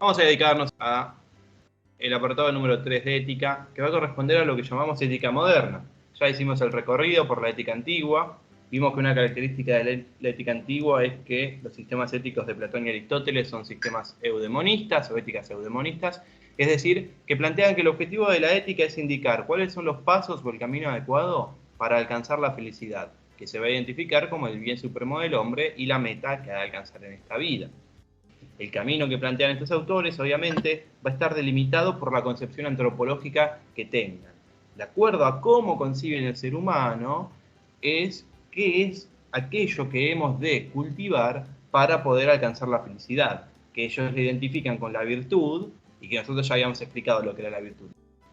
Vamos a dedicarnos a el apartado número 3 de ética, que va a corresponder a lo que llamamos ética moderna. Ya hicimos el recorrido por la ética antigua, vimos que una característica de la ética antigua es que los sistemas éticos de Platón y Aristóteles son sistemas eudemonistas o éticas eudemonistas, es decir, que plantean que el objetivo de la ética es indicar cuáles son los pasos o el camino adecuado para alcanzar la felicidad, que se va a identificar como el bien supremo del hombre y la meta que ha de alcanzar en esta vida. El camino que plantean estos autores, obviamente, va a estar delimitado por la concepción antropológica que tengan. De acuerdo a cómo conciben el ser humano, es qué es aquello que hemos de cultivar para poder alcanzar la felicidad, que ellos le identifican con la virtud, y que nosotros ya habíamos explicado lo que era la virtud.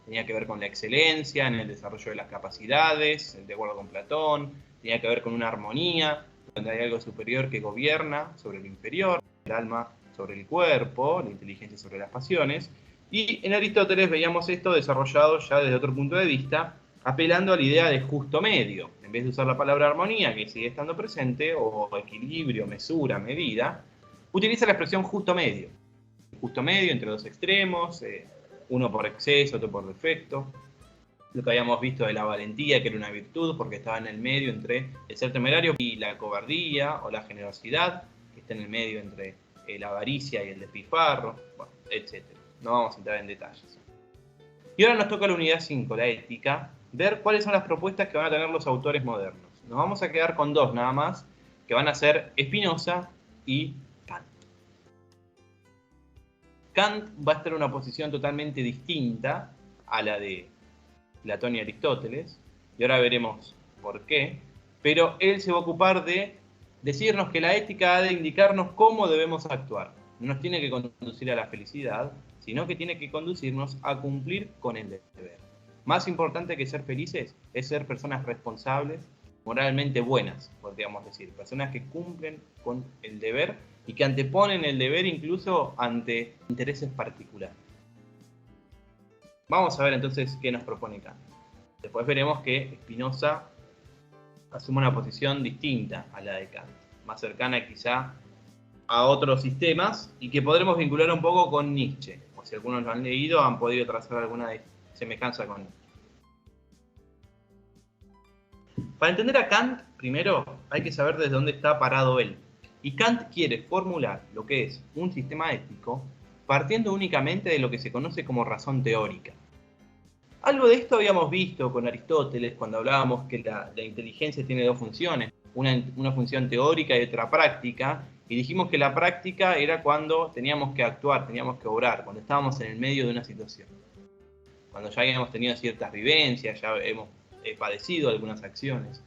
Tenía que ver con la excelencia en el desarrollo de las capacidades, de acuerdo con Platón, tenía que ver con una armonía, donde hay algo superior que gobierna sobre lo inferior, el alma sobre el cuerpo, la inteligencia sobre las pasiones, y en Aristóteles veíamos esto desarrollado ya desde otro punto de vista, apelando a la idea de justo medio. En vez de usar la palabra armonía, que sigue estando presente, o equilibrio, mesura, medida, utiliza la expresión justo medio. Justo medio entre dos extremos, uno por exceso, otro por defecto. Lo que habíamos visto de la valentía, que era una virtud, porque estaba en el medio entre el ser temerario y la cobardía, o la generosidad, que está en el medio entre la avaricia y el despilfarro, bueno, etc. No vamos a entrar en detalles. Y ahora nos toca la unidad 5, la ética, ver cuáles son las propuestas que van a tener los autores modernos. Nos vamos a quedar con dos nada más, que van a ser Spinoza y Kant. Kant va a estar en una posición totalmente distinta a la de Platón y Aristóteles, y ahora veremos por qué, pero él se va a ocupar de decirnos que la ética ha de indicarnos cómo debemos actuar. No nos tiene que conducir a la felicidad, sino que tiene que conducirnos a cumplir con el deber. Más importante que ser felices es ser personas responsables, moralmente buenas, podríamos decir, personas que cumplen con el deber y que anteponen el deber incluso ante intereses particulares. Vamos a ver entonces qué nos propone Kant. Después veremos que Spinoza asume una posición distinta a la de Kant, más cercana quizá a otros sistemas y que podremos vincular un poco con Nietzsche, o si algunos lo han leído han podido trazar alguna semejanza con Nietzsche. Para entender a Kant, primero hay que saber desde dónde está parado él. Y Kant quiere formular lo que es un sistema ético partiendo únicamente de lo que se conoce como razón teórica. Algo de esto habíamos visto con Aristóteles cuando hablábamos que la inteligencia tiene dos funciones, una función teórica y otra práctica, y dijimos que la práctica era cuando teníamos que actuar, teníamos que obrar, cuando estábamos en el medio de una situación. Cuando ya habíamos tenido ciertas vivencias, ya hemos padecido algunas acciones.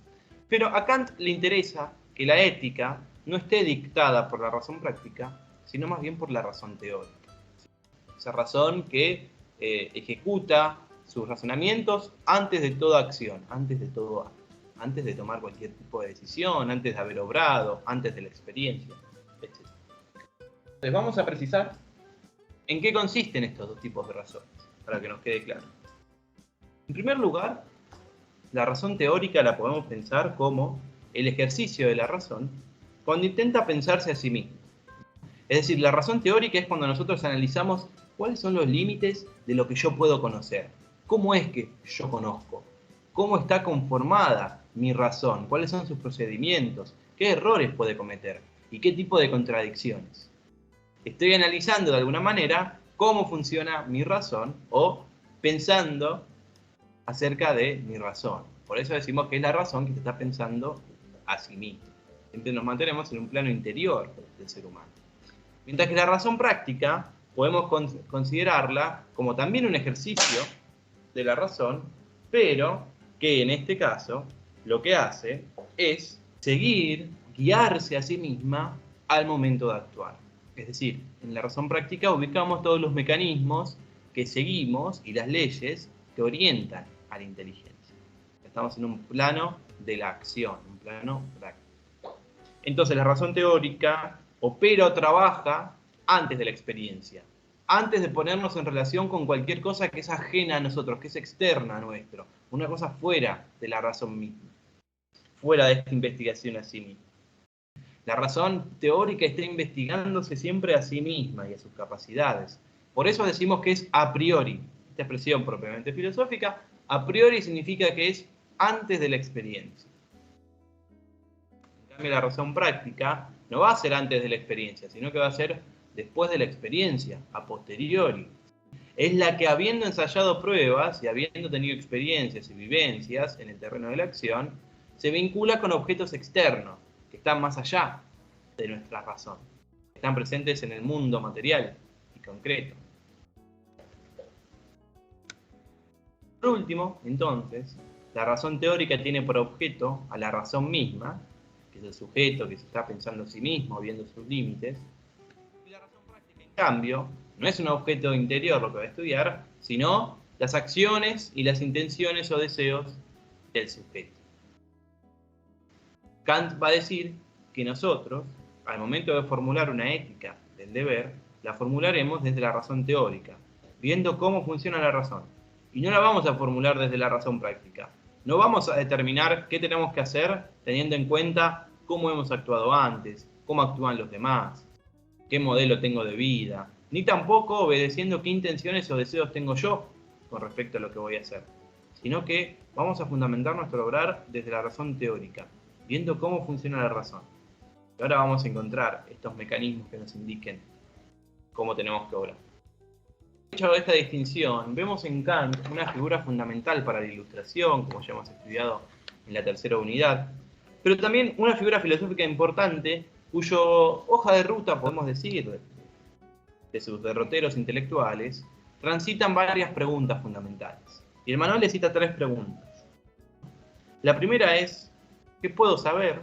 Pero a Kant le interesa que la ética no esté dictada por la razón práctica, sino más bien por la razón teórica. Esa razón que ejecuta sus razonamientos antes de toda acción, antes de todo acto, antes de tomar cualquier tipo de decisión, antes de haber obrado, antes de la experiencia, etc. Entonces vamos a precisar en qué consisten estos dos tipos de razones, para que nos quede claro. En primer lugar, la razón teórica la podemos pensar como el ejercicio de la razón cuando intenta pensarse a sí mismo. Es decir, la razón teórica es cuando nosotros analizamos cuáles son los límites de lo que yo puedo conocer. ¿Cómo es que yo conozco? ¿Cómo está conformada mi razón? ¿Cuáles son sus procedimientos? ¿Qué errores puede cometer? ¿Y qué tipo de contradicciones? Estoy analizando de alguna manera cómo funciona mi razón o pensando acerca de mi razón. Por eso decimos que es la razón que se está pensando a sí misma. Siempre nos mantenemos en un plano interior del ser humano. Mientras que la razón práctica podemos considerarla como también un ejercicio de la razón, pero que en este caso lo que hace es seguir, guiarse a sí misma al momento de actuar. Es decir, en la razón práctica ubicamos todos los mecanismos que seguimos y las leyes que orientan a la inteligencia. Estamos en un plano de la acción, un plano práctico. Entonces la razón teórica opera o trabaja antes de la experiencia, antes de ponernos en relación con cualquier cosa que es ajena a nosotros, que es externa a nuestro, una cosa fuera de la razón misma, fuera de esta investigación a sí misma. La razón teórica está investigándose siempre a sí misma y a sus capacidades. Por eso decimos que es a priori. Esta expresión propiamente filosófica, a priori significa que es antes de la experiencia. En cambio, la razón práctica no va a ser antes de la experiencia, sino que va a ser después de la experiencia, a posteriori. Es la que, habiendo ensayado pruebas y habiendo tenido experiencias y vivencias en el terreno de la acción, se vincula con objetos externos, que están más allá de nuestra razón, que están presentes en el mundo material y concreto. Por último, entonces, la razón teórica tiene por objeto a la razón misma, que es el sujeto que se está pensando a sí mismo, viendo sus límites, y la razón práctica, en cambio, no es un objeto interior lo que va a estudiar, sino las acciones y las intenciones o deseos del sujeto. Kant va a decir que nosotros, al momento de formular una ética del deber, la formularemos desde la razón teórica, viendo cómo funciona la razón. Y no la vamos a formular desde la razón práctica. No vamos a determinar qué tenemos que hacer teniendo en cuenta cómo hemos actuado antes, cómo actúan los demás, qué modelo tengo de vida, ni tampoco obedeciendo qué intenciones o deseos tengo yo con respecto a lo que voy a hacer, sino que vamos a fundamentar nuestro obrar desde la razón teórica, viendo cómo funciona la razón. Y ahora vamos a encontrar estos mecanismos que nos indiquen cómo tenemos que obrar. Hecho esta distinción, vemos en Kant una figura fundamental para la ilustración, como ya hemos estudiado en la tercera unidad, pero también una figura filosófica importante, cuyo hoja de ruta, podemos decir, de sus derroteros intelectuales, transitan varias preguntas fundamentales. Y el manual le cita 3 preguntas. La primera es, ¿qué puedo saber?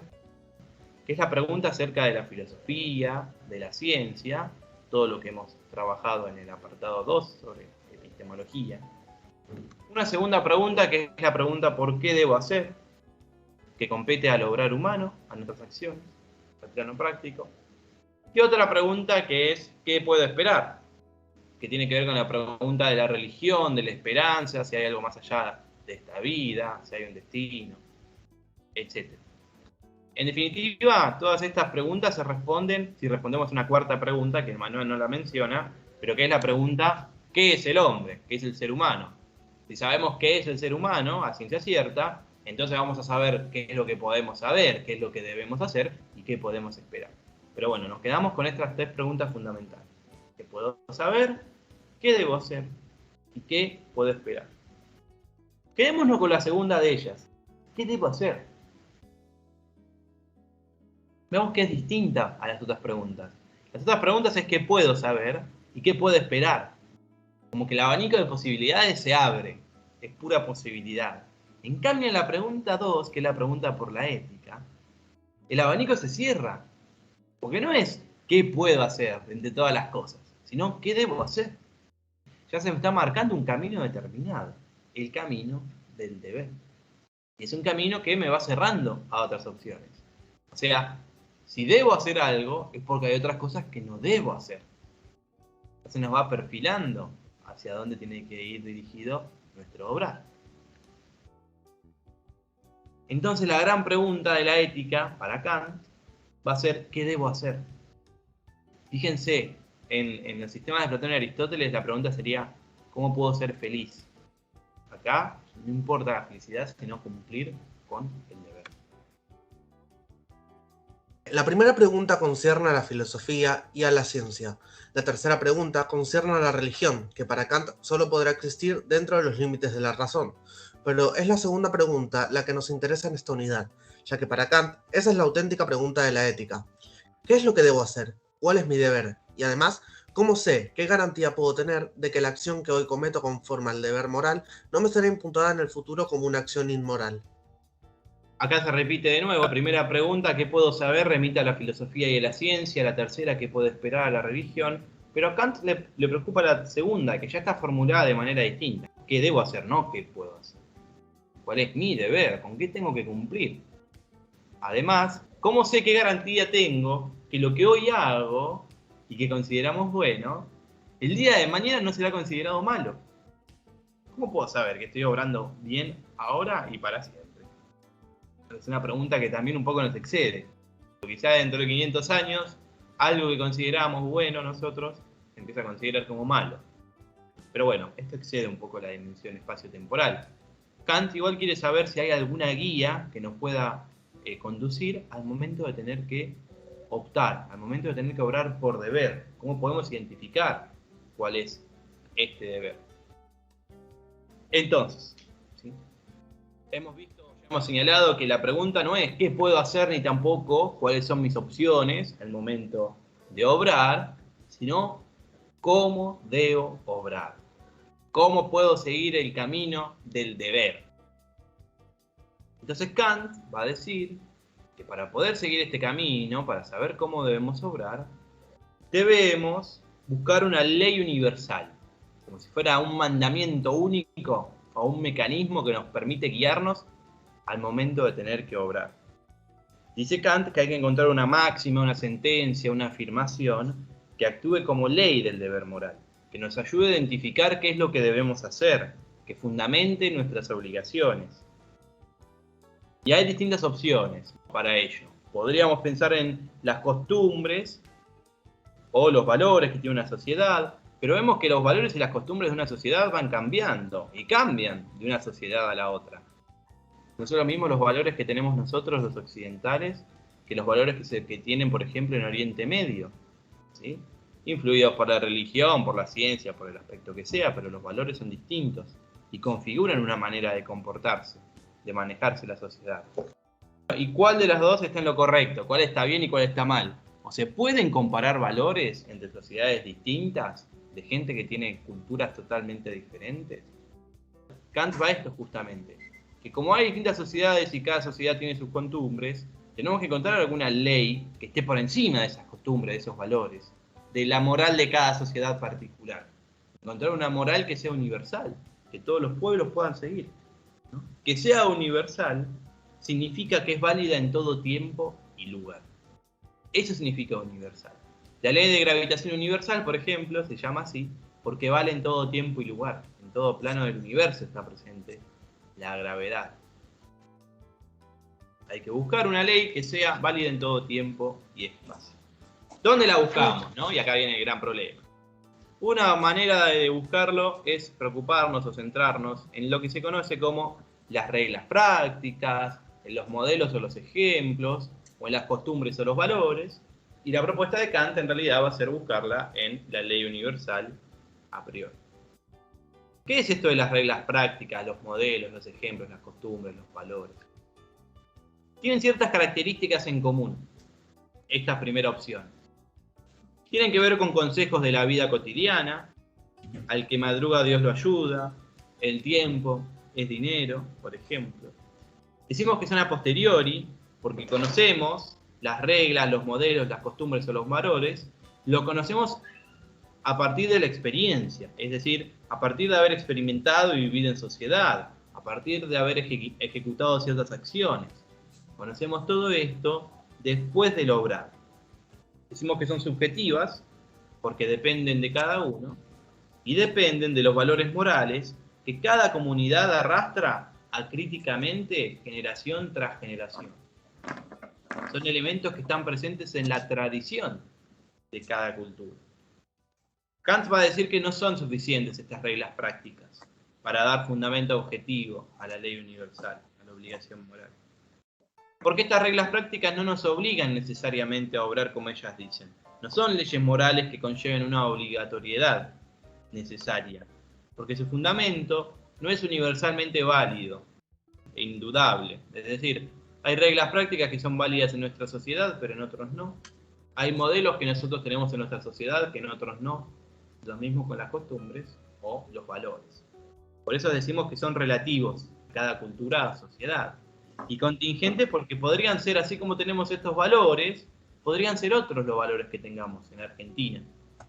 Que es la pregunta acerca de la filosofía, de la ciencia, todo lo que hemos trabajado en el apartado 2 sobre epistemología. Una segunda pregunta que es la pregunta ¿por qué debo hacer? Que compete al obrar humano, a nuestras acciones, al plano práctico. Y otra pregunta que es ¿qué puedo esperar? Que tiene que ver con la pregunta de la religión, de la esperanza, si hay algo más allá de esta vida, si hay un destino, etc. En definitiva, todas estas preguntas se responden si respondemos una cuarta pregunta, que el manual no la menciona, pero que es la pregunta ¿qué es el hombre? ¿Qué es el ser humano? Si sabemos qué es el ser humano, a ciencia cierta, entonces vamos a saber qué es lo que podemos saber, qué es lo que debemos hacer y qué podemos esperar. Pero bueno, nos quedamos con estas 3 preguntas fundamentales. ¿Qué puedo saber? ¿Qué debo hacer? ¿Y qué puedo esperar? Quedémonos con la segunda de ellas. ¿Qué debo hacer? Vemos que es distinta a las otras preguntas. Las otras preguntas es qué puedo saber y qué puedo esperar. Como que el abanico de posibilidades se abre. Es pura posibilidad. En cambio, en la pregunta 2, que es la pregunta por la ética, el abanico se cierra. Porque no es qué puedo hacer entre todas las cosas, sino qué debo hacer. Ya se me está marcando un camino determinado. El camino del deber. Y es un camino que me va cerrando a otras opciones. O sea, si debo hacer algo, es porque hay otras cosas que no debo hacer. Entonces nos va perfilando hacia dónde tiene que ir dirigido nuestro obrar. Entonces la gran pregunta de la ética para Kant va a ser ¿qué debo hacer? Fíjense, en el sistema de Platón y Aristóteles la pregunta sería ¿cómo puedo ser feliz? Acá no importa la felicidad, sino cumplir con el deber. La primera pregunta concierne a la filosofía y a la ciencia. La tercera pregunta concierne a la religión, que para Kant solo podrá existir dentro de los límites de la razón. Pero es la segunda pregunta la que nos interesa en esta unidad, ya que para Kant esa es la auténtica pregunta de la ética. ¿Qué es lo que debo hacer? ¿Cuál es mi deber? Y además, ¿cómo sé, qué garantía puedo tener de que la acción que hoy cometo conforme al deber moral no me será imputada en el futuro como una acción inmoral? Acá se repite de nuevo, la primera pregunta, ¿qué puedo saber? Remite a la filosofía y a la ciencia, la tercera, ¿qué puedo esperar? A la religión, pero a Kant le preocupa la segunda, que ya está formulada de manera distinta. ¿Qué debo hacer? No, ¿qué puedo hacer? ¿Cuál es mi deber? ¿Con qué tengo que cumplir? Además, ¿cómo sé qué garantía tengo que lo que hoy hago y que consideramos bueno, el día de mañana no será considerado malo? ¿Cómo puedo saber que estoy obrando bien ahora y para siempre? Es una pregunta que también un poco nos excede. Quizá dentro de 500 años, algo que consideramos bueno nosotros, se empieza a considerar como malo. Pero bueno, esto excede un poco la dimensión espacio-temporal. Kant igual quiere saber si hay alguna guía que nos pueda conducir al momento de tener que optar, al momento de tener que obrar por deber. ¿Cómo podemos identificar cuál es este deber? Entonces, ¿sí? Hemos señalado que la pregunta no es qué puedo hacer ni tampoco cuáles son mis opciones al momento de obrar, sino cómo debo obrar. ¿Cómo puedo seguir el camino del deber? Entonces Kant va a decir que para poder seguir este camino, para saber cómo debemos obrar, debemos buscar una ley universal, como si fuera un mandamiento único o un mecanismo que nos permite guiarnos al momento de tener que obrar. Dice Kant que hay que encontrar una máxima, una sentencia, una afirmación que actúe como ley del deber moral, que nos ayude a identificar qué es lo que debemos hacer, que fundamente nuestras obligaciones. Y hay distintas opciones para ello. Podríamos pensar en las costumbres o los valores que tiene una sociedad, pero vemos que los valores y las costumbres de una sociedad van cambiando y cambian de una sociedad a la otra. No son los mismos los valores que tenemos nosotros, los occidentales, que los valores que tienen, por ejemplo, en Oriente Medio, ¿sí? Influidos por la religión, por la ciencia, por el aspecto que sea, pero los valores son distintos y configuran una manera de comportarse, de manejarse la sociedad. ¿Y cuál de las dos está en lo correcto? ¿Cuál está bien y cuál está mal? ¿O se pueden comparar valores entre sociedades distintas, de gente que tiene culturas totalmente diferentes? Kant va a esto justamente, que como hay distintas sociedades y cada sociedad tiene sus costumbres, tenemos que encontrar alguna ley que esté por encima de esas costumbres, de esos valores, de la moral de cada sociedad particular. Encontrar una moral que sea universal, que todos los pueblos puedan seguir, ¿no? Que sea universal significa que es válida en todo tiempo y lugar. Eso significa universal. La ley de gravitación universal, por ejemplo, se llama así porque vale en todo tiempo y lugar. En todo plano del universo está presente la gravedad. Hay que buscar una ley que sea válida en todo tiempo y espacio. ¿Dónde la buscamos, no? Y acá viene el gran problema. Una manera de buscarlo es preocuparnos o centrarnos en lo que se conoce como las reglas prácticas, en los modelos o los ejemplos, o en las costumbres o los valores. Y la propuesta de Kant en realidad va a ser buscarla en la ley universal a priori. ¿Qué es esto de las reglas prácticas, los modelos, los ejemplos, las costumbres, los valores? Tienen ciertas características en común, esta primera opción. Tienen que ver con consejos de la vida cotidiana, al que madruga Dios lo ayuda, el tiempo es dinero, por ejemplo. Decimos que son a posteriori, porque conocemos las reglas, los modelos, las costumbres o los valores, lo conocemos a partir de la experiencia, es decir, a partir de haber experimentado y vivido en sociedad, a partir de haber ejecutado ciertas acciones. Conocemos todo esto después del obrar. Decimos que son subjetivas porque dependen de cada uno y dependen de los valores morales que cada comunidad arrastra acríticamente generación tras generación. Son elementos que están presentes en la tradición de cada cultura. Kant va a decir que no son suficientes estas reglas prácticas para dar fundamento objetivo a la ley universal, a la obligación moral. Porque estas reglas prácticas no nos obligan necesariamente a obrar como ellas dicen. No son leyes morales que conlleven una obligatoriedad necesaria, porque su fundamento no es universalmente válido e indudable. Es decir, hay reglas prácticas que son válidas en nuestra sociedad, pero en otros no. Hay modelos que nosotros tenemos en nuestra sociedad que en otros no. Lo mismo con las costumbres o los valores. Por eso decimos que son relativos a cada cultura, sociedad. Y contingentes porque podrían ser, así como tenemos estos valores, podrían ser otros los valores que tengamos en Argentina,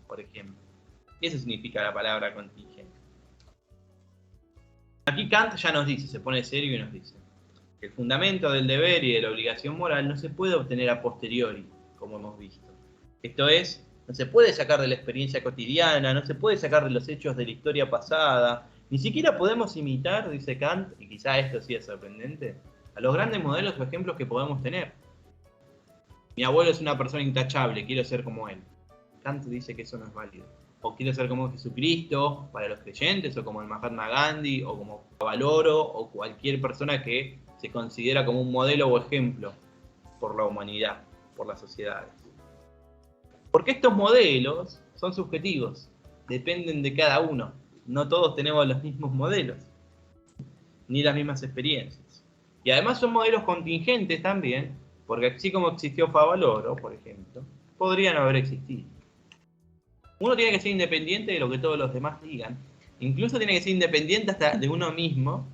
por ejemplo. Eso significa la palabra contingente. Aquí Kant ya nos dice, se pone serio y nos dice que el fundamento del deber y de la obligación moral no se puede obtener a posteriori, como hemos visto. Esto es, no se puede sacar de la experiencia cotidiana, no se puede sacar de los hechos de la historia pasada, ni siquiera podemos imitar, dice Kant, y quizá esto sí es sorprendente, a los grandes modelos o ejemplos que podemos tener. Mi abuelo es una persona intachable, quiero ser como él. Kant dice que eso no es válido. O quiero ser como Jesucristo para los creyentes, o como el Mahatma Gandhi, o como Valoro, o cualquier persona que se considera como un modelo o ejemplo por la humanidad, por las sociedades. Porque estos modelos son subjetivos, dependen de cada uno. No todos tenemos los mismos modelos, ni las mismas experiencias. Y además son modelos contingentes también, porque así como existió Favaloro, por ejemplo, podrían haber existido. Uno tiene que ser independiente de lo que todos los demás digan. Incluso tiene que ser independiente hasta de uno mismo,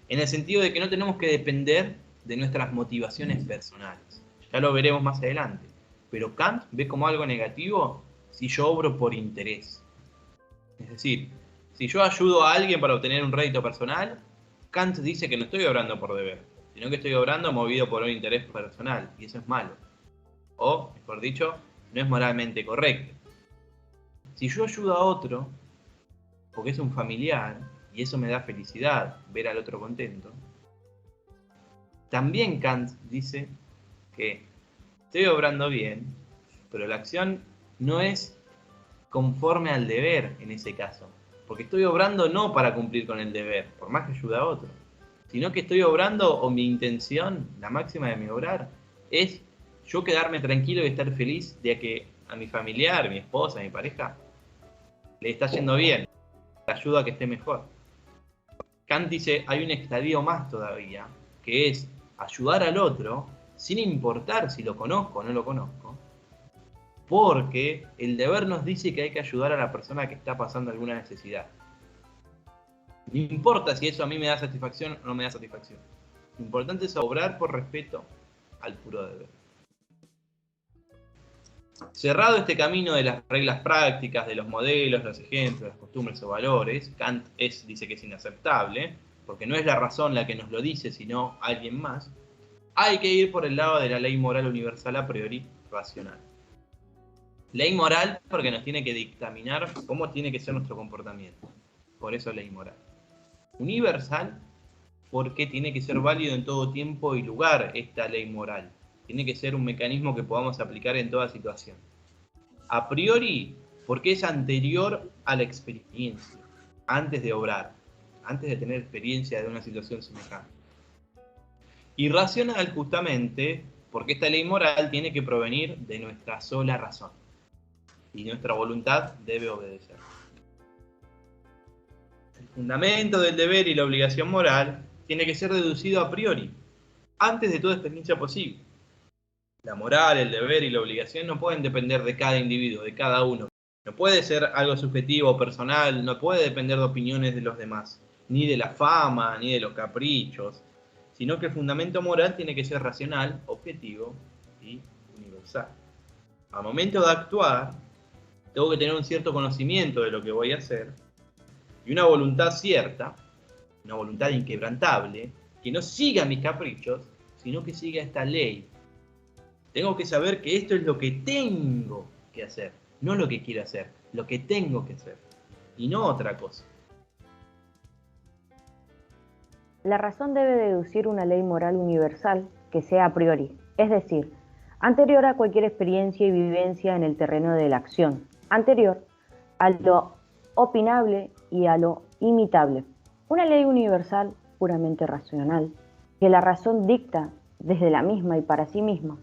en el sentido de que no tenemos que depender de nuestras motivaciones personales. Ya lo veremos más adelante. Pero Kant ve como algo negativo si yo obro por interés. Es decir, si yo ayudo a alguien para obtener un rédito personal, Kant dice que no estoy obrando por deber, sino que estoy obrando movido por un interés personal, y eso es malo. O, mejor dicho, no es moralmente correcto. Si yo ayudo a otro, porque es un familiar, y eso me da felicidad, ver al otro contento, también Kant dice que estoy obrando bien, pero la acción no es conforme al deber en ese caso. Porque estoy obrando no para cumplir con el deber, por más que ayude a otro, sino que estoy obrando, o mi intención, la máxima de mi obrar, es yo quedarme tranquilo y estar feliz de que a mi familiar, mi esposa, mi pareja, le está yendo bien, le ayuda a que esté mejor. Kant dice, hay un estadio más todavía, que es ayudar al otro sin importar si lo conozco o no lo conozco, porque el deber nos dice que hay que ayudar a la persona que está pasando alguna necesidad. No importa si eso a mí me da satisfacción o no me da satisfacción. Lo importante es obrar por respeto al puro deber. Cerrado este camino de las reglas prácticas, de los modelos, los ejemplos, las costumbres o valores, Kant dice que es inaceptable, porque no es la razón la que nos lo dice, sino alguien más. Hay que ir por el lado de la ley moral universal a priori racional. Ley moral porque nos tiene que dictaminar cómo tiene que ser nuestro comportamiento. Por eso ley moral. Universal porque tiene que ser válido en todo tiempo y lugar esta ley moral. Tiene que ser un mecanismo que podamos aplicar en toda situación. A priori porque es anterior a la experiencia, antes de obrar, antes de tener experiencia de una situación semejante. Y racional justamente porque esta ley moral tiene que provenir de nuestra sola razón. Y nuestra voluntad debe obedecer. El fundamento del deber y la obligación moral tiene que ser deducido a priori, antes de toda experiencia posible. La moral, el deber y la obligación no pueden depender de cada individuo, de cada uno. No puede ser algo subjetivo o personal, no puede depender de opiniones de los demás, ni de la fama, ni de los caprichos, sino que el fundamento moral tiene que ser racional, objetivo y universal. Al momento de actuar, tengo que tener un cierto conocimiento de lo que voy a hacer y una voluntad cierta, una voluntad inquebrantable, que no siga mis caprichos, sino que siga esta ley. Tengo que saber que esto es lo que tengo que hacer, no lo que quiero hacer, lo que tengo que hacer, y no otra cosa. La razón debe deducir una ley moral universal que sea a priori, es decir, anterior a cualquier experiencia y vivencia en el terreno de la acción, anterior a lo opinable y a lo imitable. Una ley universal puramente racional, que la razón dicta desde la misma y para sí misma.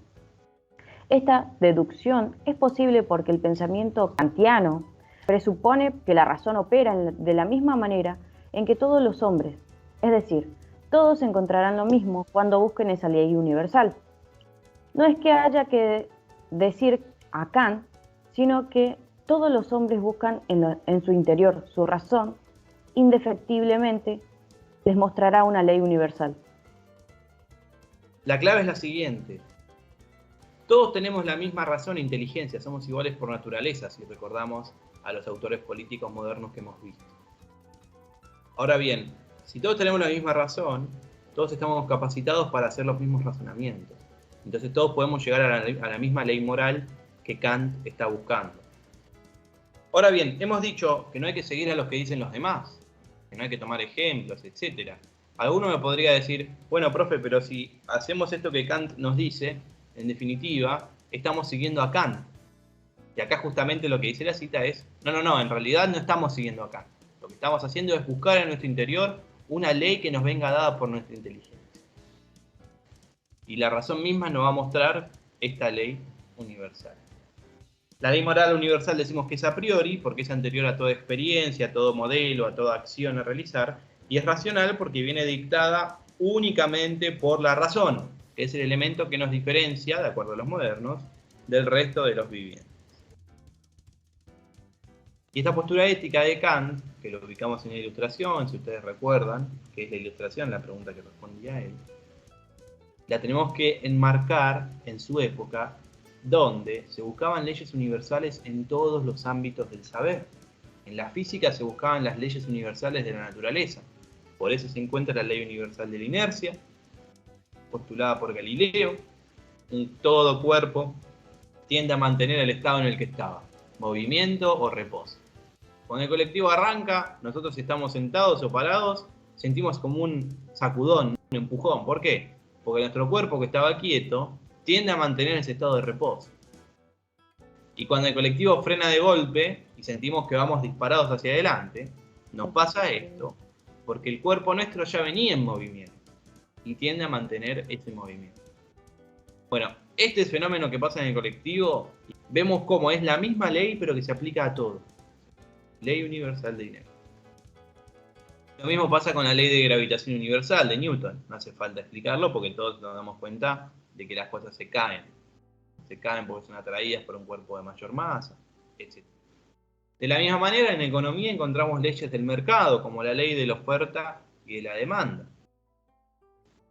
Esta deducción es posible porque el pensamiento kantiano presupone que la razón opera de la misma manera en que todos los hombres, es decir, todos encontrarán lo mismo cuando busquen esa ley universal. No es que haya que decir a Kant, sino que todos los hombres buscan en su interior su razón, indefectiblemente les mostrará una ley universal. La clave es la siguiente. Todos tenemos la misma razón e inteligencia, somos iguales por naturaleza, si recordamos a los autores políticos modernos que hemos visto. Ahora bien, si todos tenemos la misma razón, todos estamos capacitados para hacer los mismos razonamientos. Entonces todos podemos llegar a la misma ley moral que Kant está buscando. Ahora bien, hemos dicho que no hay que seguir a los que dicen los demás, que no hay que tomar ejemplos, etc. Alguno me podría decir, bueno, profe, pero si hacemos esto que Kant nos dice, en definitiva, estamos siguiendo a Kant. Y acá justamente lo que dice la cita es, no, en realidad no estamos siguiendo a Kant. Lo que estamos haciendo es buscar en nuestro interior una ley que nos venga dada por nuestra inteligencia. Y la razón misma nos va a mostrar esta ley universal. La ley moral universal decimos que es a priori, porque es anterior a toda experiencia, a todo modelo, a toda acción a realizar, y es racional porque viene dictada únicamente por la razón, que es el elemento que nos diferencia, de acuerdo a los modernos, del resto de los vivientes. Y esta postura ética de Kant, que lo ubicamos en la ilustración, si ustedes recuerdan, que es la ilustración, la pregunta que respondía él, la tenemos que enmarcar en su época, donde se buscaban leyes universales en todos los ámbitos del saber. En la física se buscaban las leyes universales de la naturaleza. Por eso se encuentra la ley universal de la inercia, postulada por Galileo. Todo cuerpo tiende a mantener el estado en el que estaba, movimiento o reposo. Cuando el colectivo arranca, nosotros estamos sentados o parados, sentimos como un sacudón, un empujón. ¿Por qué? Porque nuestro cuerpo que estaba quieto tiende a mantener ese estado de reposo. Y cuando el colectivo frena de golpe y sentimos que vamos disparados hacia adelante, nos pasa esto porque el cuerpo nuestro ya venía en movimiento y tiende a mantener ese movimiento. Bueno, este fenómeno que pasa en el colectivo, vemos cómo es la misma ley pero que se aplica a todo. Ley universal de inercia. Lo mismo pasa con la ley de gravitación universal de Newton. No hace falta explicarlo porque todos nos damos cuenta de que las cosas se caen. Se caen porque son atraídas por un cuerpo de mayor masa, etc. De la misma manera, en economía encontramos leyes del mercado, como la ley de la oferta y de la demanda.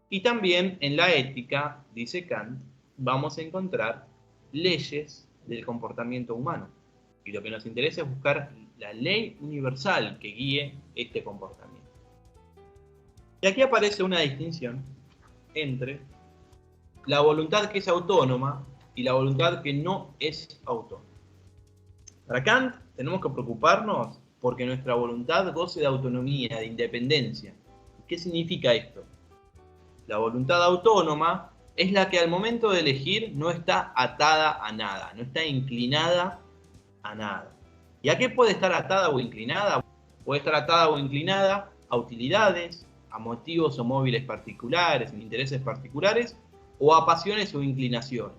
Y también en la ética, dice Kant, vamos a encontrar leyes del comportamiento humano. Y lo que nos interesa es buscar la ley universal que guíe este comportamiento. Y aquí aparece una distinción entre la voluntad que es autónoma y la voluntad que no es autónoma. Para Kant tenemos que preocuparnos porque nuestra voluntad goce de autonomía, de independencia. ¿Qué significa esto? La voluntad autónoma es la que al momento de elegir no está atada a nada, no está inclinada a nada. ¿Y a qué puede estar atada o inclinada? Puede estar atada o inclinada a utilidades, a motivos o móviles particulares, intereses particulares, o a pasiones o inclinaciones.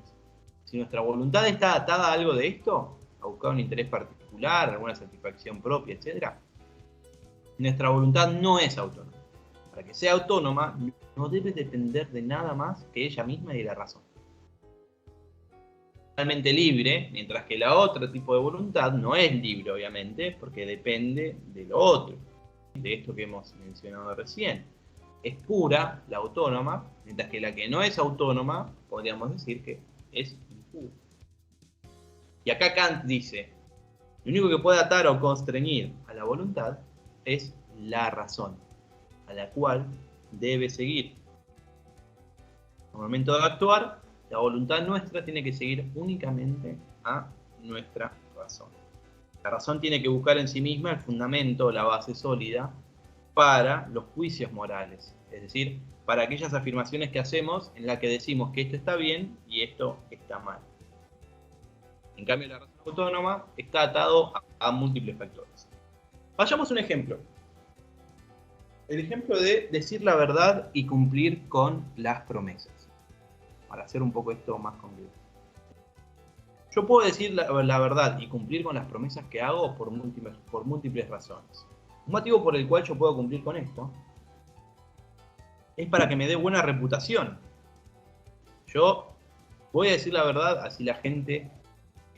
Si nuestra voluntad está atada a algo de esto, a buscar un interés particular, alguna satisfacción propia, etc., nuestra voluntad no es autónoma. Para que sea autónoma, no debe depender de nada más que ella misma y de la razón. Totalmente libre, mientras que la otra tipo de voluntad no es libre, obviamente, porque depende de lo otro, de esto que hemos mencionado recién. Es pura, la autónoma, mientras que la que no es autónoma, podríamos decir que es impura. Y acá Kant dice, lo único que puede atar o constreñir a la voluntad es la razón, a la cual debe seguir. Al momento de actuar, la voluntad nuestra tiene que seguir únicamente a nuestra razón. La razón tiene que buscar en sí misma el fundamento, la base sólida, para los juicios morales, es decir, para aquellas afirmaciones que hacemos en las que decimos que esto está bien y esto está mal. En cambio, la razón autónoma está atado a múltiples factores. Vayamos a un ejemplo. El ejemplo de decir la verdad y cumplir con las promesas. Para hacer un poco esto más concreto. Yo puedo decir la verdad y cumplir con las promesas que hago por múltiples razones. Un motivo por el cual yo puedo cumplir con esto es para que me dé buena reputación. Yo voy a decir la verdad, así la gente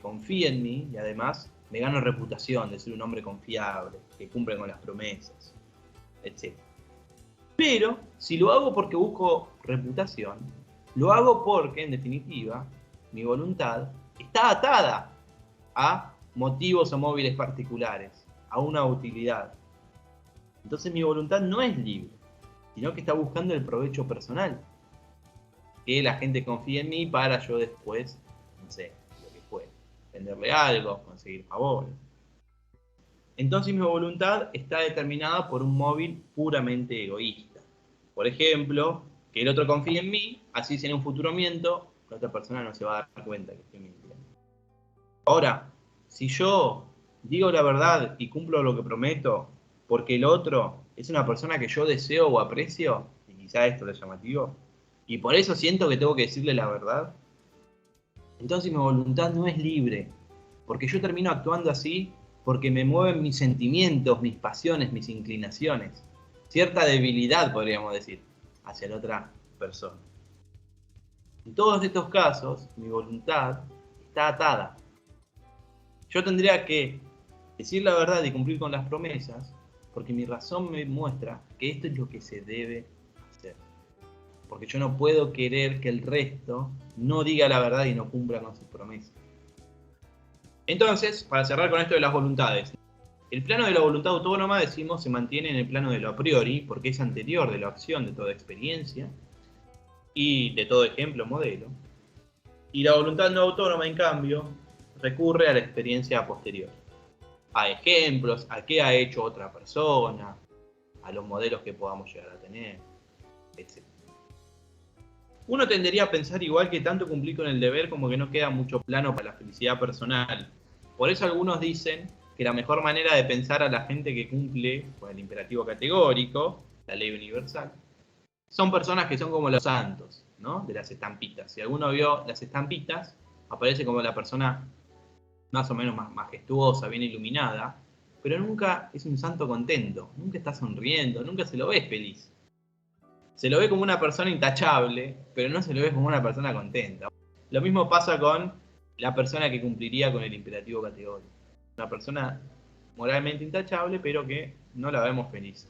confía en mí y además me gano reputación de ser un hombre confiable, que cumple con las promesas, etc. Pero si lo hago porque busco reputación, lo hago porque, en definitiva, mi voluntad está atada a motivos o móviles particulares, a una utilidad. Entonces mi voluntad no es libre, sino que está buscando el provecho personal. Que la gente confíe en mí para yo después, no sé, lo que fuera, venderle algo, conseguir favores. Entonces mi voluntad está determinada por un móvil puramente egoísta. Por ejemplo, que el otro confíe en mí, así si en un futuro miento, la otra persona no se va a dar cuenta que estoy mintiendo. Ahora, si yo digo la verdad y cumplo lo que prometo, porque el otro es una persona que yo deseo o aprecio, y quizá esto es llamativo, y por eso siento que tengo que decirle la verdad, entonces mi voluntad no es libre, porque yo termino actuando así porque me mueven mis sentimientos, mis pasiones, mis inclinaciones, cierta debilidad, podríamos decir, hacia la otra persona. En todos estos casos, mi voluntad está atada. Yo tendría que decir la verdad y cumplir con las promesas, porque mi razón me muestra que esto es lo que se debe hacer. Porque yo no puedo querer que el resto no diga la verdad y no cumpla con sus promesas. Entonces, para cerrar con esto de las voluntades, el plano de la voluntad autónoma, decimos, se mantiene en el plano de lo a priori, porque es anterior de la acción, de toda experiencia y de todo ejemplo, modelo. Y la voluntad no autónoma, en cambio, recurre a la experiencia posterior, a ejemplos, a qué ha hecho otra persona, a los modelos que podamos llegar a tener, etc. Uno tendería a pensar igual que tanto cumplir con el deber como que no queda mucho plano para la felicidad personal. Por eso algunos dicen que la mejor manera de pensar a la gente que cumple con el imperativo categórico, la ley universal, son personas que son como los santos, ¿no? De las estampitas. Si alguno vio las estampitas, aparece como la persona más o menos más majestuosa, bien iluminada, pero nunca es un santo contento, nunca está sonriendo, nunca se lo ve feliz. Se lo ve como una persona intachable, pero no se lo ve como una persona contenta. Lo mismo pasa con la persona que cumpliría con el imperativo categórico. Una persona moralmente intachable, pero que no la vemos feliz.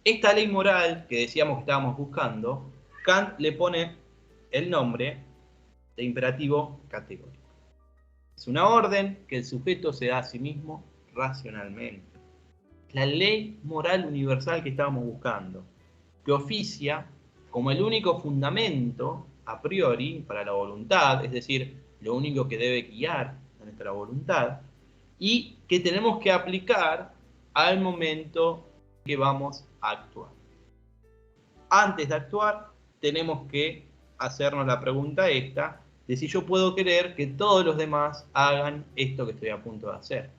Esta ley moral que decíamos que estábamos buscando, Kant le pone el nombre de imperativo categórico. Es una orden que el sujeto se da a sí mismo racionalmente. La ley moral universal que estábamos buscando, que oficia como el único fundamento a priori para la voluntad, es decir, lo único que debe guiar a nuestra voluntad, y que tenemos que aplicar al momento que vamos a actuar. Antes de actuar, tenemos que hacernos la pregunta esta, de si yo puedo querer que todos los demás hagan esto que estoy a punto de hacer.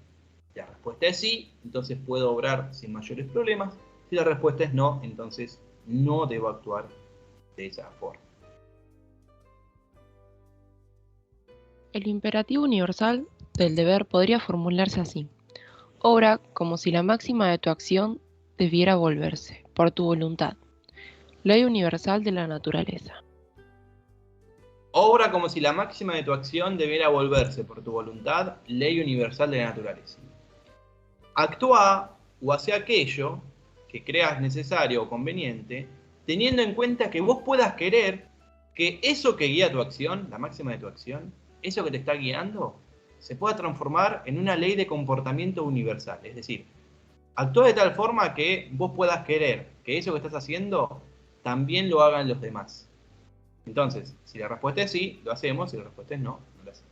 Si la respuesta es sí, entonces puedo obrar sin mayores problemas. Si la respuesta es no, entonces no debo actuar de esa forma. El imperativo universal del deber podría formularse así: obra como si la máxima de tu acción debiera volverse, por tu voluntad. Ley universal de la naturaleza. Obra como si la máxima de tu acción debiera volverse por tu voluntad, ley universal de la naturaleza. Actúa o hace aquello que creas necesario o conveniente, teniendo en cuenta que vos puedas querer que eso que guía tu acción, la máxima de tu acción, eso que te está guiando, se pueda transformar en una ley de comportamiento universal. Es decir, actúa de tal forma que vos puedas querer que eso que estás haciendo también lo hagan los demás. Entonces, si la respuesta es sí, lo hacemos. Si la respuesta es no, no lo hacemos.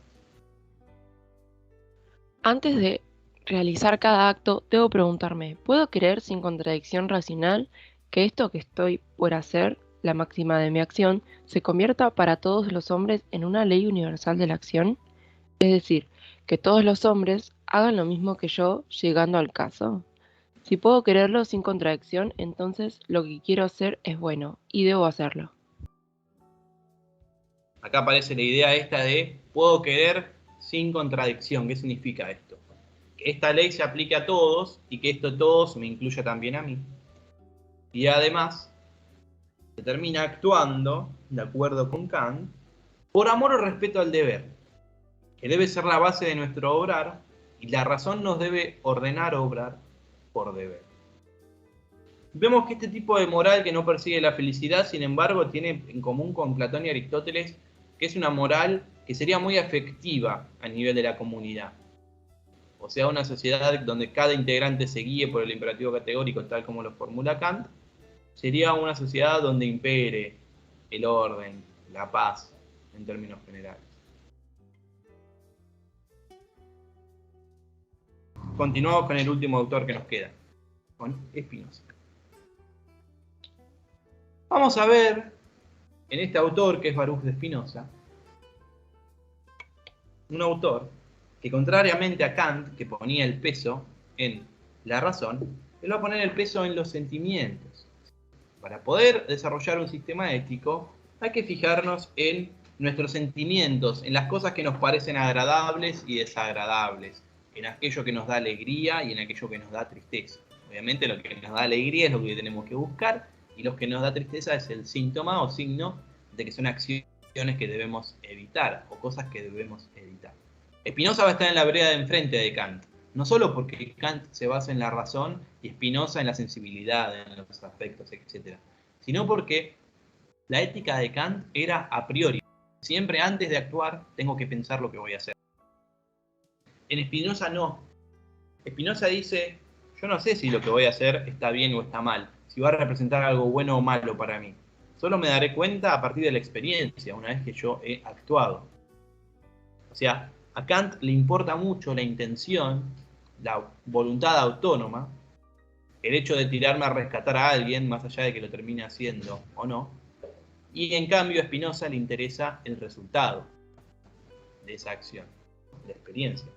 Antes de realizar cada acto, debo preguntarme: ¿puedo querer sin contradicción racional que esto que estoy por hacer, la máxima de mi acción, se convierta para todos los hombres en una ley universal de la acción? Es decir, que todos los hombres hagan lo mismo que yo, llegando al caso. Si puedo quererlo sin contradicción, entonces lo que quiero hacer es bueno y debo hacerlo. Acá aparece la idea esta de puedo querer sin contradicción. ¿Qué significa esto? Que esta ley se aplique a todos y que esto todos me incluya también a mí. Y además, se termina actuando, de acuerdo con Kant, por amor o respeto al deber, que debe ser la base de nuestro obrar, y la razón nos debe ordenar obrar por deber. Vemos que este tipo de moral que no persigue la felicidad, sin embargo, tiene en común con Platón y Aristóteles, que es una moral que sería muy afectiva a nivel de la comunidad. O sea, una sociedad donde cada integrante se guíe por el imperativo categórico, tal como lo formula Kant, sería una sociedad donde impere el orden, la paz, en términos generales. Continuamos con el último autor que nos queda, con Spinoza. Vamos a ver en este autor, que es Baruch de Spinoza, un autor que, contrariamente a Kant, que ponía el peso en la razón, él va a poner el peso en los sentimientos. Para poder desarrollar un sistema ético, hay que fijarnos en nuestros sentimientos, en las cosas que nos parecen agradables y desagradables, en aquello que nos da alegría y en aquello que nos da tristeza. Obviamente lo que nos da alegría es lo que tenemos que buscar, y lo que nos da tristeza es el síntoma o signo de que son acciones que debemos evitar, o cosas que debemos evitar. Spinoza va a estar en la vereda de enfrente de Kant, no solo porque Kant se basa en la razón y Spinoza en la sensibilidad, en los afectos, etc., sino porque la ética de Kant era a priori. Siempre antes de actuar tengo que pensar lo que voy a hacer. En Spinoza no. Spinoza dice, yo no sé si lo que voy a hacer está bien o está mal, si va a representar algo bueno o malo para mí. Solo me daré cuenta a partir de la experiencia, una vez que yo he actuado. O sea, a Kant le importa mucho la intención, la voluntad autónoma, el hecho de tirarme a rescatar a alguien, más allá de que lo termine haciendo o no. Y en cambio a Spinoza le interesa el resultado de esa acción, la experiencia.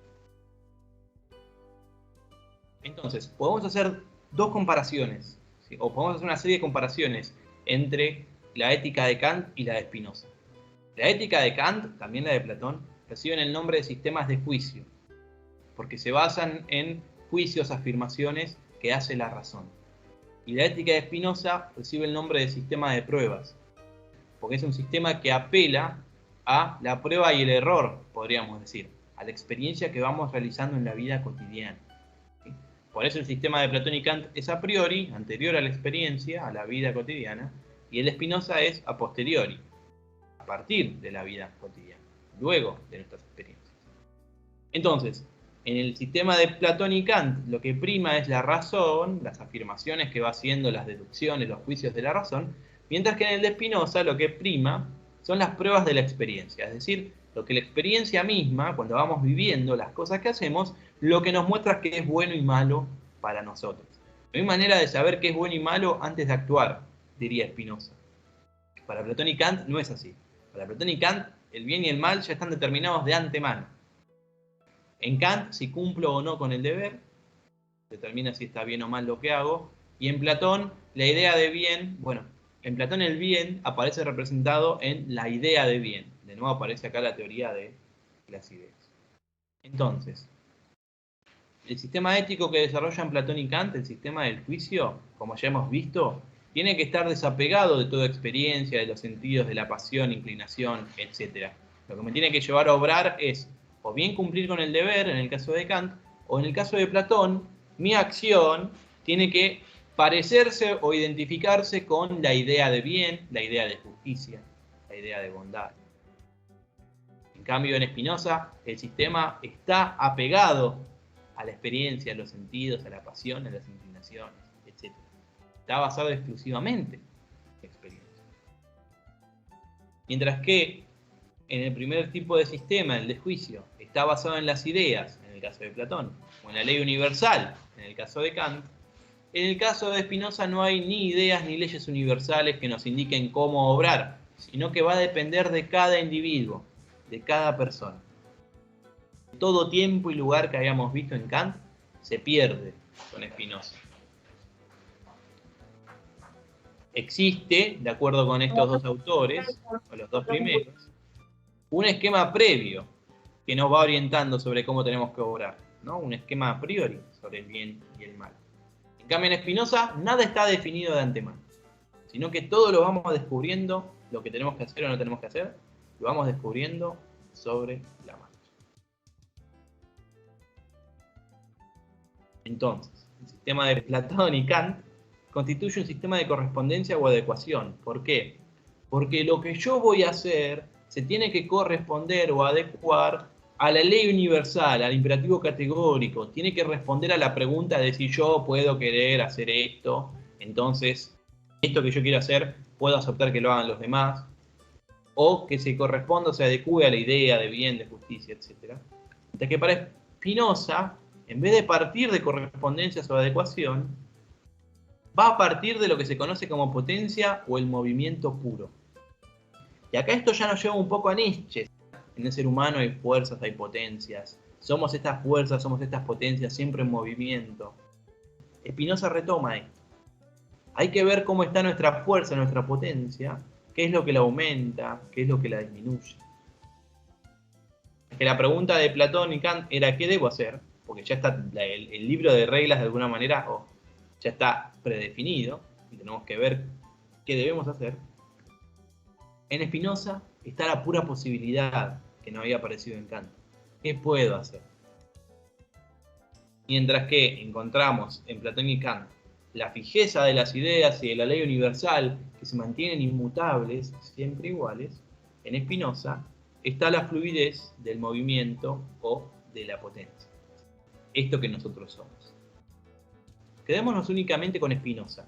Entonces, podemos hacer dos comparaciones, ¿sí? O podemos hacer una serie de comparaciones entre la ética de Kant y la de Spinoza. La ética de Kant, también la de Platón, reciben el nombre de sistemas de juicio, porque se basan en juicios, afirmaciones que hace la razón. Y la ética de Spinoza recibe el nombre de sistema de pruebas, porque es un sistema que apela a la prueba y el error, podríamos decir, a la experiencia que vamos realizando en la vida cotidiana. ¿Sí? Por eso el sistema de Platón y Kant es a priori, anterior a la experiencia, a la vida cotidiana, y el de Spinoza es a posteriori, a partir de la vida cotidiana, luego de nuestras experiencias. Entonces, en el sistema de Platón y Kant, lo que prima es la razón, las afirmaciones que va haciendo, las deducciones, los juicios de la razón, mientras que en el de Spinoza lo que prima son las pruebas de la experiencia, es decir, lo que la experiencia misma, cuando vamos viviendo las cosas que hacemos, lo que nos muestra que es bueno y malo para nosotros. No hay manera de saber qué es bueno y malo antes de actuar, diría Spinoza. Para Platón y Kant no es así. Para Platón y Kant, el bien y el mal ya están determinados de antemano. En Kant, si cumplo o no con el deber, determina si está bien o mal lo que hago. Y en Platón, la idea de bien, bueno, en Platón el bien aparece representado en la idea de bien. De nuevo aparece acá la teoría de las ideas. Entonces, el sistema ético que desarrollan Platón y Kant, el sistema del juicio, como ya hemos visto, tiene que estar desapegado de toda experiencia, de los sentidos, de la pasión, inclinación, etc. Lo que me tiene que llevar a obrar es o bien cumplir con el deber, en el caso de Kant, o en el caso de Platón, mi acción tiene que parecerse o identificarse con la idea de bien, la idea de justicia, la idea de bondad. En cambio, en Spinoza, el sistema está apegado a la experiencia, a los sentidos, a la pasión, a las inclinaciones, etc. Está basado exclusivamente en experiencia. Mientras que en el primer tipo de sistema, el de juicio, está basado en las ideas, en el caso de Platón, o en la ley universal, en el caso de Kant, en el caso de Spinoza no hay ni ideas ni leyes universales que nos indiquen cómo obrar, sino que va a depender de cada individuo, de cada persona. Todo tiempo y lugar que habíamos visto en Kant se pierde con Spinoza. Existe, de acuerdo con estos dos autores, o los dos primeros, un esquema previo que nos va orientando sobre cómo tenemos que obrar, ¿no? Un esquema a priori sobre el bien y el mal. En cambio, en Spinoza nada está definido de antemano, sino que todo lo vamos descubriendo, lo que tenemos que hacer o no tenemos que hacer, lo vamos descubriendo sobre la marcha. Entonces, el sistema de Platón y Kant constituye un sistema de correspondencia o adecuación. ¿Por qué? Porque lo que yo voy a hacer se tiene que corresponder o adecuar a la ley universal, al imperativo categórico. Tiene que responder a la pregunta de si yo puedo querer hacer esto, entonces esto que yo quiero hacer, puedo aceptar que lo hagan los demás, o que se corresponda o se adecue a la idea de bien, de justicia, etc. Mientras que para Spinoza, en vez de partir de correspondencias o adecuación, va a partir de lo que se conoce como potencia o el movimiento puro. Y acá esto ya nos lleva un poco a Nietzsche. En el ser humano hay fuerzas, hay potencias. Somos estas fuerzas, somos estas potencias siempre en movimiento. Spinoza retoma esto. Hay que ver cómo está nuestra fuerza, nuestra potencia, qué es lo que la aumenta, qué es lo que la disminuye. Que la pregunta de Platón y Kant era ¿qué debo hacer? Porque ya está el libro de reglas de alguna manera ya está predefinido y tenemos que ver qué debemos hacer. En Spinoza está la pura posibilidad que no había aparecido en Kant. ¿Qué puedo hacer? Mientras que encontramos en Platón y Kant la fijeza de las ideas y de la ley universal que se mantienen inmutables, siempre iguales, en Spinoza está la fluidez del movimiento o de la potencia. Esto que nosotros somos. Quedémonos únicamente con Spinoza.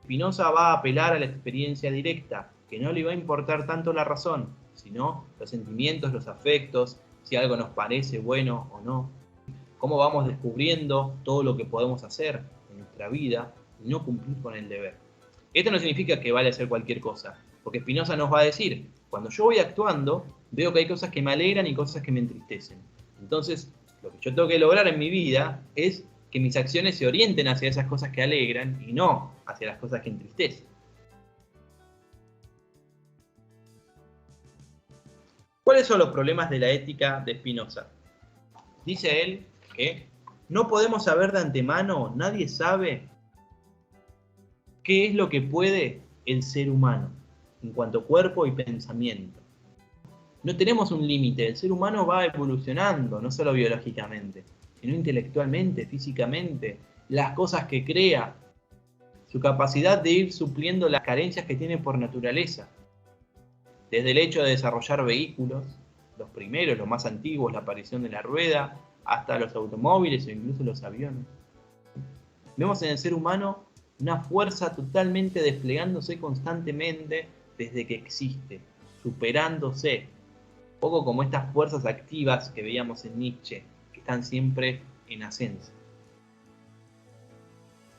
Spinoza va a apelar a la experiencia directa, que no le va a importar tanto la razón, sino los sentimientos, los afectos, si algo nos parece bueno o no, cómo vamos descubriendo todo lo que podemos hacer en nuestra vida y no cumplir con el deber. Esto no significa que vale hacer cualquier cosa, porque Spinoza nos va a decir, cuando yo voy actuando, veo que hay cosas que me alegran y cosas que me entristecen. Entonces, lo que yo tengo que lograr en mi vida es que mis acciones se orienten hacia esas cosas que alegran y no hacia las cosas que entristecen. ¿Cuáles son los problemas de la ética de Spinoza? Dice él que no podemos saber de antemano, nadie sabe qué es lo que puede el ser humano en cuanto a cuerpo y pensamiento. No tenemos un límite, el ser humano va evolucionando, no solo biológicamente, sino intelectualmente, físicamente, las cosas que crea, su capacidad de ir supliendo las carencias que tiene por naturaleza. Desde el hecho de desarrollar vehículos, los primeros, los más antiguos, la aparición de la rueda, hasta los automóviles o incluso los aviones. Vemos en el ser humano una fuerza totalmente desplegándose constantemente desde que existe, superándose. Un poco como estas fuerzas activas que veíamos en Nietzsche, que están siempre en ascenso.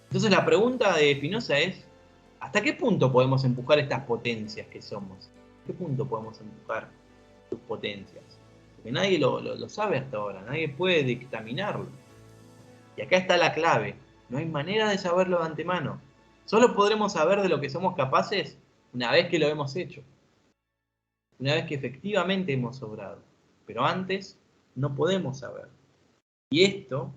Entonces la pregunta de Spinoza es, ¿hasta qué punto podemos empujar estas potencias que somos? ¿Hasta qué punto podemos empujar sus potencias? Porque nadie lo sabe hasta ahora, nadie puede dictaminarlo. Y acá está la clave, no hay manera de saberlo de antemano. Solo podremos saber de lo que somos capaces una vez que lo hemos hecho. Una vez que efectivamente hemos obrado. Pero antes no podemos saber. Y esto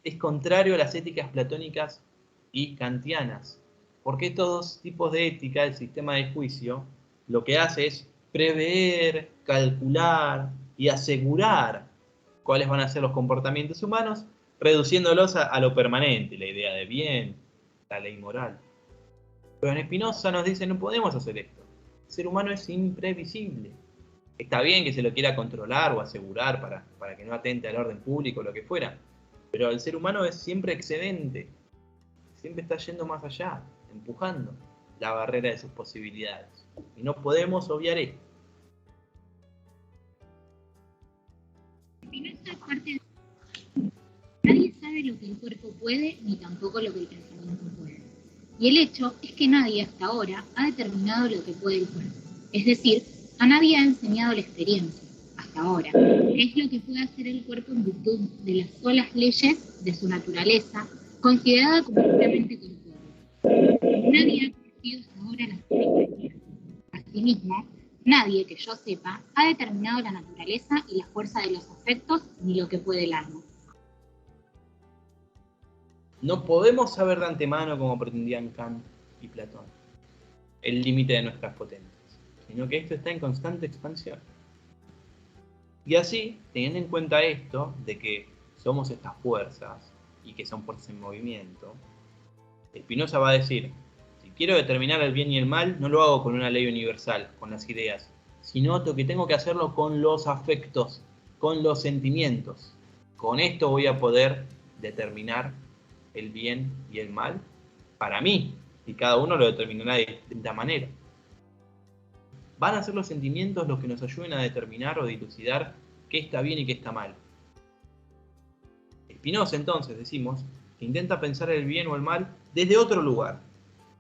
es contrario a las éticas platónicas y kantianas. Porque estos tipos de ética, el sistema de juicio, lo que hace es prever, calcular y asegurar cuáles van a ser los comportamientos humanos, reduciéndolos a lo permanente, la idea de bien, la ley moral. Pero en Spinoza nos dice, no podemos hacer esto. El ser humano es imprevisible. Está bien que se lo quiera controlar o asegurar para que no atente al orden público o lo que fuera, pero el ser humano es siempre excedente. Siempre está yendo más allá, empujando la barrera de sus posibilidades. Y no podemos obviar esto. Spinoza es parte de... Nadie sabe lo que el cuerpo puede, ni tampoco lo que el pensamiento puede. Y el hecho es que nadie hasta ahora ha determinado lo que puede el cuerpo. Es decir, a nadie ha enseñado la experiencia, hasta ahora, qué es lo que puede hacer el cuerpo en virtud de las solas leyes de su naturaleza, considerada como puramente corpórea. Nadie ha conocido hasta ahora las experiencias. Asimismo, nadie que yo sepa ha determinado la naturaleza y la fuerza de los afectos ni lo que puede el alma. No podemos saber de antemano, como pretendían Kant y Platón, el límite de nuestras potencias, sino que esto está en constante expansión. Y así, teniendo en cuenta esto, de que somos estas fuerzas, y que son fuerzas en movimiento, Spinoza va a decir, si quiero determinar el bien y el mal, no lo hago con una ley universal, con las ideas, sino que tengo que hacerlo con los afectos, con los sentimientos. Con esto voy a poder determinar el bien y el mal para mí, y cada uno lo determinará de distinta manera. Van a ser los sentimientos los que nos ayuden a determinar o dilucidar qué está bien y qué está mal. Spinoza, entonces, decimos, que intenta pensar el bien o el mal desde otro lugar,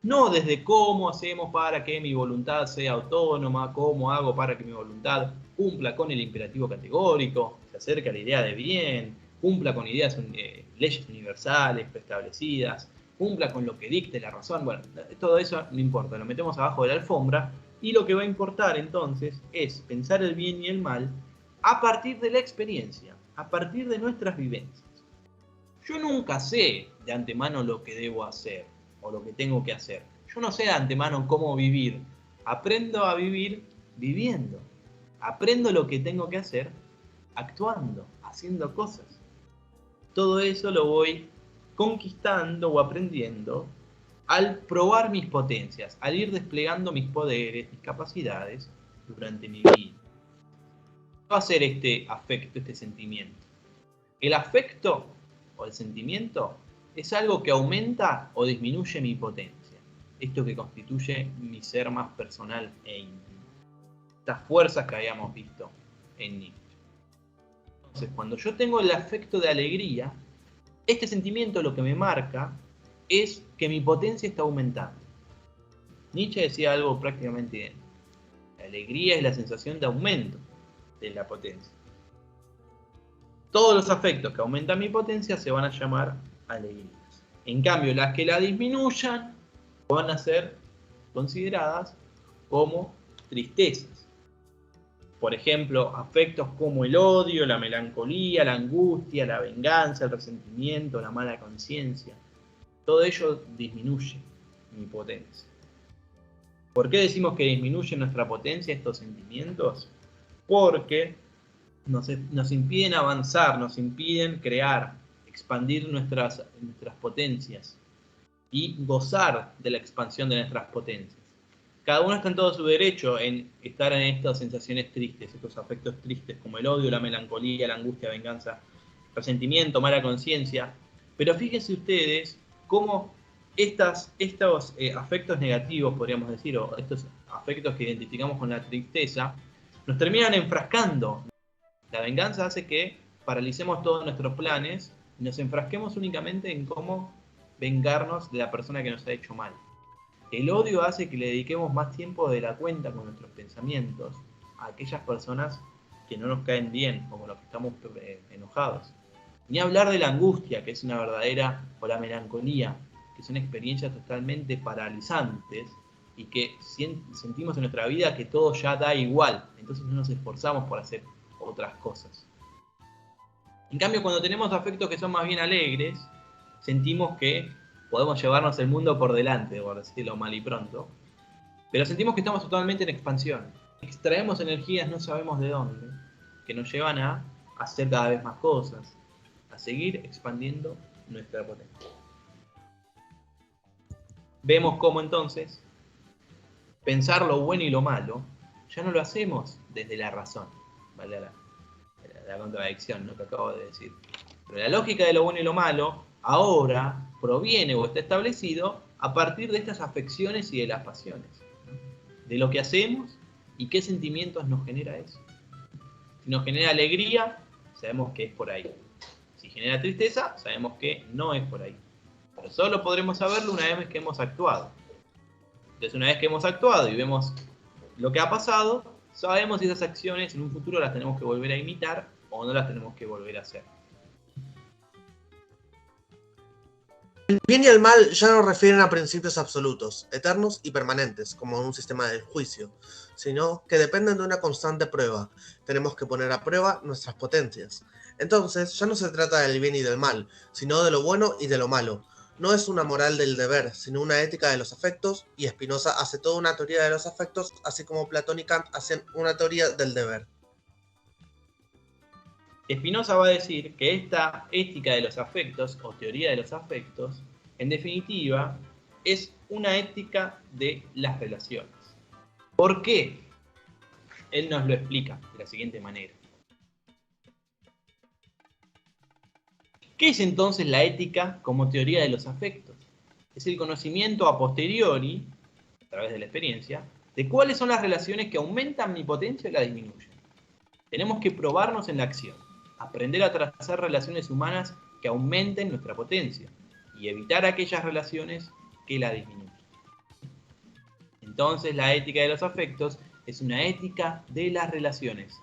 No desde cómo hacemos para que mi voluntad sea autónoma, cómo hago para que mi voluntad cumpla con el imperativo categórico, se acerca a la idea de bien, cumpla con ideas, leyes universales preestablecidas, cumpla con lo que dicte la razón. Bueno, todo eso no importa, lo metemos abajo de la alfombra y lo que va a importar entonces es pensar el bien y el mal a partir de la experiencia, a partir de nuestras vivencias. Yo nunca sé de antemano lo que debo hacer o lo que tengo que hacer. Yo no sé de antemano cómo vivir. Aprendo a vivir viviendo. Aprendo lo que tengo que hacer actuando, haciendo cosas. Todo eso lo voy conquistando o aprendiendo al probar mis potencias, al ir desplegando mis poderes, mis capacidades durante mi vida. ¿Qué va a ser este afecto, este sentimiento? El afecto o el sentimiento es algo que aumenta o disminuye mi potencia. Esto que constituye mi ser más personal e íntimo. Estas fuerzas que habíamos visto en Nietzsche. Entonces, cuando yo tengo el afecto de alegría, este sentimiento lo que me marca es que mi potencia está aumentando. Nietzsche decía algo prácticamente idéntico. La alegría es la sensación de aumento de la potencia. Todos los afectos que aumentan mi potencia se van a llamar alegrías. En cambio, las que la disminuyan van a ser consideradas como tristezas. Por ejemplo, afectos como el odio, la melancolía, la angustia, la venganza, el resentimiento, la mala conciencia. Todo ello disminuye mi potencia. ¿Por qué decimos que disminuye nuestra potencia estos sentimientos? Porque nos impiden avanzar, nos impiden crear, expandir nuestras potencias y gozar de la expansión de nuestras potencias. Cada uno está en todo su derecho en estar en estas sensaciones tristes, estos afectos tristes como el odio, la melancolía, la angustia, venganza, resentimiento, mala conciencia. Pero fíjense ustedes cómo estos afectos negativos, podríamos decir, o estos afectos que identificamos con la tristeza, nos terminan enfrascando. La venganza hace que paralicemos todos nuestros planes y nos enfrasquemos únicamente en cómo vengarnos de la persona que nos ha hecho mal. El odio hace que le dediquemos más tiempo de la cuenta con nuestros pensamientos a aquellas personas que no nos caen bien o con los que estamos enojados. Ni hablar de la angustia, que es una verdadera, o la melancolía, que son experiencias totalmente paralizantes y que sentimos en nuestra vida que todo ya da igual, entonces no nos esforzamos por hacer otras cosas. En cambio, cuando tenemos afectos que son más bien alegres, sentimos que podemos llevarnos el mundo por delante, por decirlo mal y pronto, pero sentimos que estamos totalmente en expansión. Extraemos energías no sabemos de dónde, que nos llevan a hacer cada vez más cosas, a seguir expandiendo nuestra potencia. Vemos cómo entonces pensar lo bueno y lo malo ya no lo hacemos desde la razón, ¿vale? La contradicción, ¿no?, que acabo de decir. Pero la lógica de lo bueno y lo malo ahora proviene o está establecido a partir de estas afecciones y de las pasiones, ¿no?, de lo que hacemos y qué sentimientos nos genera eso. Si nos genera alegría, sabemos que es por ahí. Si genera tristeza, sabemos que no es por ahí. Pero solo podremos saberlo una vez que hemos actuado. Entonces, una vez que hemos actuado y vemos lo que ha pasado, sabemos si esas acciones en un futuro las tenemos que volver a imitar o no las tenemos que volver a hacer. El bien y el mal ya no refieren a principios absolutos, eternos y permanentes, como en un sistema de juicio, sino que dependen de una constante prueba. Tenemos que poner a prueba nuestras potencias. Entonces, ya no se trata del bien y del mal, sino de lo bueno y de lo malo. No es una moral del deber, sino una ética de los afectos, y Spinoza hace toda una teoría de los afectos, así como Platón y Kant hacen una teoría del deber. Spinoza va a decir que esta ética de los afectos, o teoría de los afectos, en definitiva, es una ética de las relaciones. ¿Por qué? Él nos lo explica de la siguiente manera. ¿Qué es entonces la ética como teoría de los afectos? Es el conocimiento a posteriori, a través de la experiencia, de cuáles son las relaciones que aumentan mi potencia y la disminuyen. Tenemos que probarnos en la acción, aprender a trazar relaciones humanas que aumenten nuestra potencia y evitar aquellas relaciones que la disminuyen. Entonces, la ética de los afectos es una ética de las relaciones.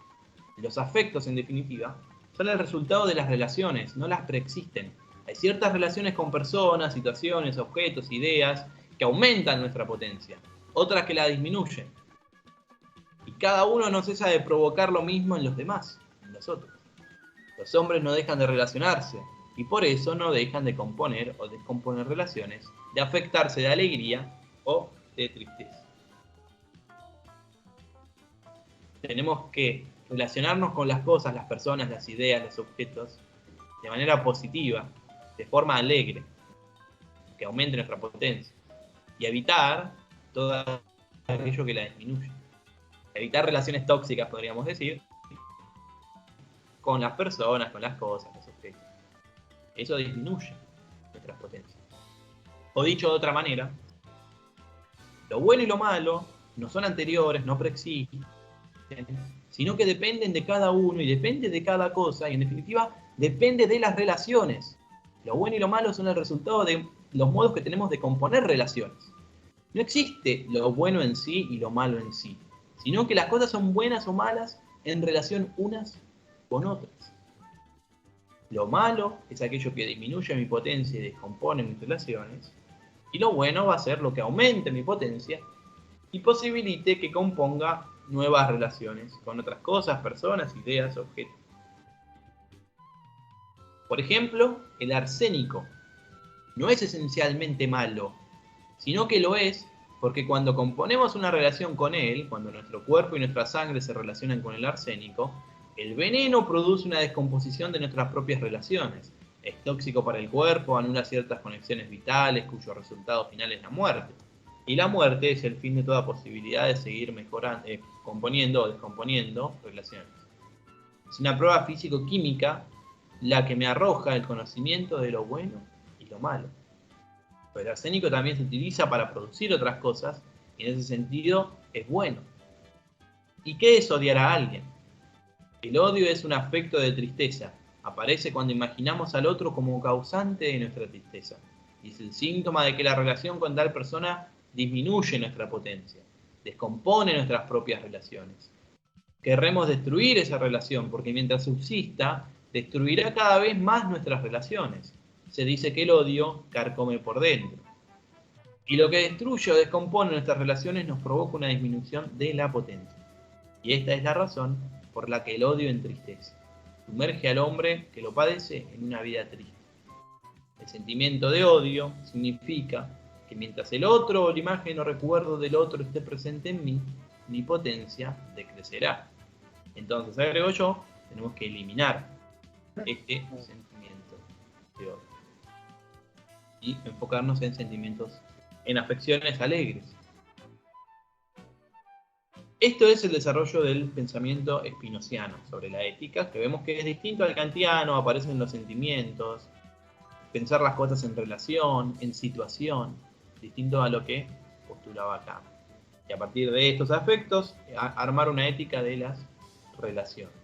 Los afectos, en definitiva, son el resultado de las relaciones, no las preexisten. Hay ciertas relaciones con personas, situaciones, objetos, ideas, que aumentan nuestra potencia, otras que la disminuyen. Y cada uno no cesa de provocar lo mismo en los demás, en los otros. Los hombres no dejan de relacionarse, y por eso no dejan de componer o descomponer relaciones, de afectarse de alegría o de tristeza. Tenemos que relacionarnos con las cosas, las personas, las ideas, los objetos, de manera positiva, de forma alegre, que aumente nuestra potencia, y evitar todo aquello que la disminuye. Evitar relaciones tóxicas, podríamos decir, con las personas, con las cosas, los objetos. Eso disminuye nuestras potencias. O dicho de otra manera, lo bueno y lo malo no son anteriores, no preexisten, sino que dependen de cada uno y depende de cada cosa, y en definitiva depende de las relaciones. Lo bueno y lo malo son el resultado de los modos que tenemos de componer relaciones. No existe lo bueno en sí y lo malo en sí, sino que las cosas son buenas o malas en relación unas con otras. Lo malo es aquello que disminuye mi potencia y descompone mis relaciones, y lo bueno va a ser lo que aumente mi potencia y posibilite que componga nuevas relaciones con otras cosas, personas, ideas, objetos. Por ejemplo, el arsénico no es esencialmente malo, sino que lo es porque cuando componemos una relación con él, cuando nuestro cuerpo y nuestra sangre se relacionan con el arsénico, el veneno produce una descomposición de nuestras propias relaciones. Es tóxico para el cuerpo, anula ciertas conexiones vitales, cuyo resultado final es la muerte. Y la muerte es el fin de toda posibilidad de seguir mejorando, componiendo o descomponiendo relaciones. Es una prueba físico-química la que me arroja el conocimiento de lo bueno y lo malo. Pero el arsénico también se utiliza para producir otras cosas, y en ese sentido es bueno. ¿Y qué es odiar a alguien? El odio es un afecto de tristeza. Aparece cuando imaginamos al otro como causante de nuestra tristeza. Y es el síntoma de que la relación con tal persona disminuye nuestra potencia, descompone nuestras propias relaciones. Querremos destruir esa relación porque mientras subsista, destruirá cada vez más nuestras relaciones. Se dice que el odio carcome por dentro. Y lo que destruye o descompone nuestras relaciones nos provoca una disminución de la potencia. Y esta es la razón por la que el odio entristece. Sumerge al hombre que lo padece en una vida triste. El sentimiento de odio significa que mientras el otro o la imagen o recuerdo del otro esté presente en mí, mi potencia decrecerá. Entonces, agrego yo, tenemos que eliminar este sentimiento de odio y enfocarnos en sentimientos, en afecciones alegres. Esto es el desarrollo del pensamiento spinociano sobre la ética, que vemos que es distinto al kantiano, aparecen los sentimientos, pensar las cosas en relación, en situación, distinto a lo que postulaba Kant. Y a partir de estos aspectos, armar una ética de las relaciones.